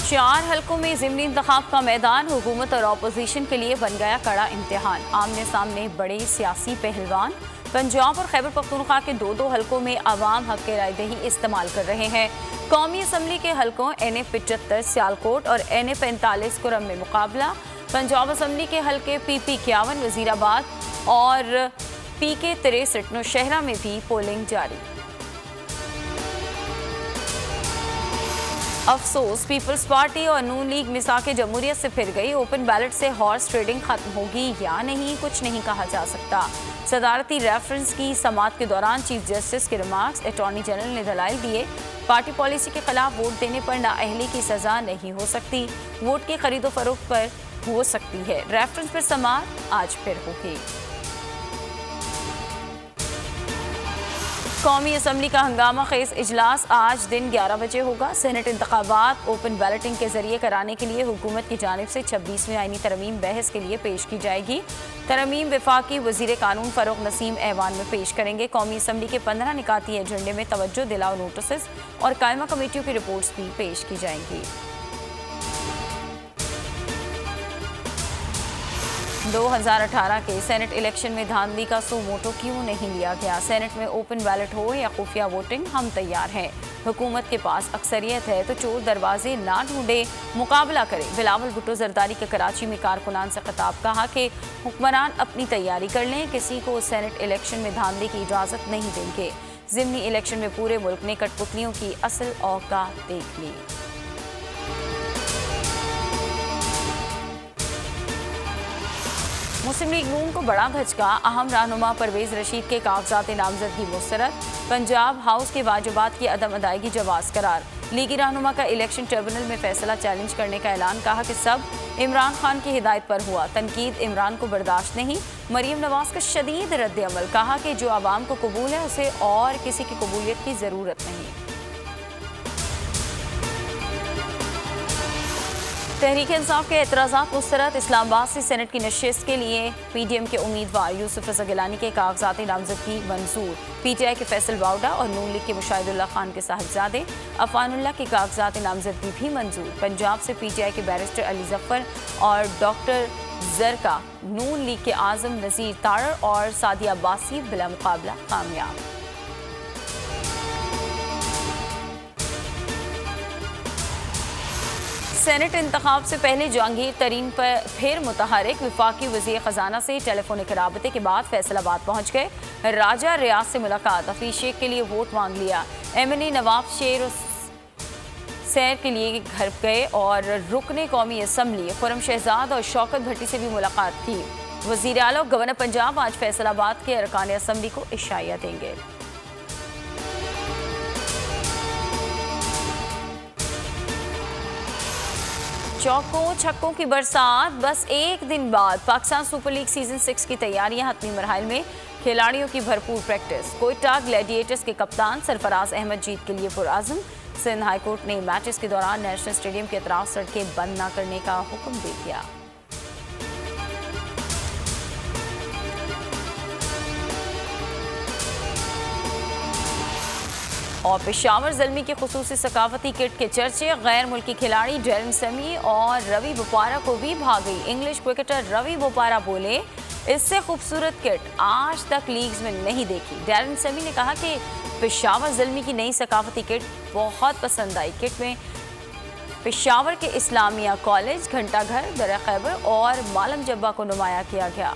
4 हलकों में ज़िमनी इंतखाब का मैदान हुकूमत और अपोजिशन के लिए बन गया कड़ा इम्तिहान। आमने सामने बड़े सियासी पहलवान। पंजाब और खैबर पख्तूनख्वा के 2-2 हलकों में अवाम हक रायदही इस्तेमाल कर रहे हैं। कौमी असम्बली के हलकों NA 75 सियालकोट और NA 45 कुरम में मुकाबला। पंजाब असम्बली के हलके PP 51 वजीराबाद और PK 63 नौशहरा में भी पोलिंग जारी। अफसोस, पीपल्स पार्टी और नून लीग मिसाके जमहूरियत से फिर गई। ओपन बैलेट से हॉर्स ट्रेडिंग खत्म होगी या नहीं, कुछ नहीं कहा जा सकता। सदारती रेफरेंस की समाअत के दौरान चीफ जस्टिस के रिमार्क्स। अटॉर्नी जनरल ने दलाइल दिए। पार्टी पॉलिसी के खिलाफ वोट देने पर नाअहली की सजा नहीं हो सकती। वोट की खरीदो फरोख्त पर हो सकती है। रेफरेंस पर समाअत आज फिर होगी। कौमी असम्बली का हंगामा खेज इजलास आज दिन 11 बजे होगा। सेनेट इंतखाबात ओपन बैलेटिंग के जरिए कराने के लिए हुकूमत की जानिब से 26वीं आईनी तरमीम बहस के लिए पेश की जाएगी। तरमीम वफाकी वजीर कानून फरोग नसीम ऐवान में पेश करेंगे। कौमी असम्बली के 15 निकाती एजेंडे में तवज्जो दिलाओ नोटिस और कायमा कमेटियों की रिपोर्ट्स भी पेश की जाएंगी। 2018 के सेनेट इलेक्शन में धांधली का सो मोटो क्यों नहीं लिया गया? सेनेट में ओपन बैलेट हो या खुफिया वोटिंग, हम तैयार हैं। हुकूमत के पास अक्सरियत है तो चोर दरवाजे ना ढूंढे, मुकाबला करें। बिलावल भुट्टो जरदारी के कराची में कारकुनान से खिताब। कहा कि हुक्मरान अपनी तैयारी कर लें, किसी को सेनेट इलेक्शन में धांधली की इजाज़त नहीं देंगे। ज़िमनी इलेक्शन में पूरे मुल्क ने कठपुतलियों की असल औकात देख ली। मुस्लिम लीग नून को बड़ा धचका। अहम रहनुमा परवेज रशीद के कागजात नामजदगी मुस्तरद। पंजाब हाउस के वाजिबात की अदम अदायगी जवाज़ करार। लीगी रहनुमा का इलेक्शन ट्रिब्यूनल में फैसला चैलेंज करने का ऐलान। कहा कि सब इमरान खान की हिदायत पर हुआ, तनकीद इमरान को बर्दाश्त नहीं। मरीम नवाज का शदीद रद्द अमल। कहा कि जो आवाम को कबूल है उसे और किसी की कबूलियत की ज़रूरत नहीं। तहरीक इंसाफ के एतराज़ात मुस्तरद। इस्लामाबाद से सेनेट की नशिस्त के लिए PDM के उम्मीदवार यूसुफ रज़ा गिलानी के कागजात नामजदगी मंजूर। PTI के फैसल वाउडा और नून लीग के मुशाहिदुल्लाह खान के साहिबजादे अफानुल्लाह के कागजात नामजदगी भी मंजूर। पंजाब से PTI के बैरिस्टर अली जफ़र और डॉक्टर जरका, नून लीग के आज़म नज़ीर तारड़ और सादिया अब्बासी बिला मुकाबला कामयाब। सेनेट इंतखाब से पहले जहांगीर तरीन पर फिर मुतहरिक। वफाकी वज़ीर ख़जाना से टेलीफोनिक राबते के बाद फैसलाबाद पहुँच गए। राजा रियाज से मुलाकात। हफीज शेख के लिए वोट मांग लिया। MNA नवाब शेर सैर के लिए घर गए और रुकने कौमी असम्बली खुरम शहजाद और शौकत भट्टी से भी मुलाकात की। वज़ीर आला और गवर्नर पंजाब आज फैसलाबाद के अरकान असम्बली को इशाया देंगे। चौकों छक्कों की बरसात। बस एक दिन बाद पाकिस्तान सुपर लीग सीजन 6 की तैयारियां हतमी मरहल में। खिलाड़ियों की भरपूर प्रैक्टिस। कोयटा ग्लैडिएटर्स के कप्तान सरफराज अहमद जीत के लिए पुरआज़म। सिंध हाईकोर्ट ने मैचेस के दौरान नेशनल स्टेडियम के अतराफ सड़कें बंद न करने का हुक्म दे दिया। और पेशावर ज़ल्मी के खुसूसी सकाफती किट के चर्चे। गैर मुल्की खिलाड़ी डैरन सेमी और रवि बोपारा को भी भा गई। इंग्लिश क्रिकेटर रवि बोपारा बोले, इससे खूबसूरत किट आज तक लीग्स में नहीं देखी। डैरन सेमी ने कहा कि पेशावर ज़ल्मी की नई सकाफती किट बहुत पसंद आई। किट में पेशावर के इस्लामिया कॉलेज, घंटा घर, दर खैबर और मालम जब्बा को नुमाया किया गया।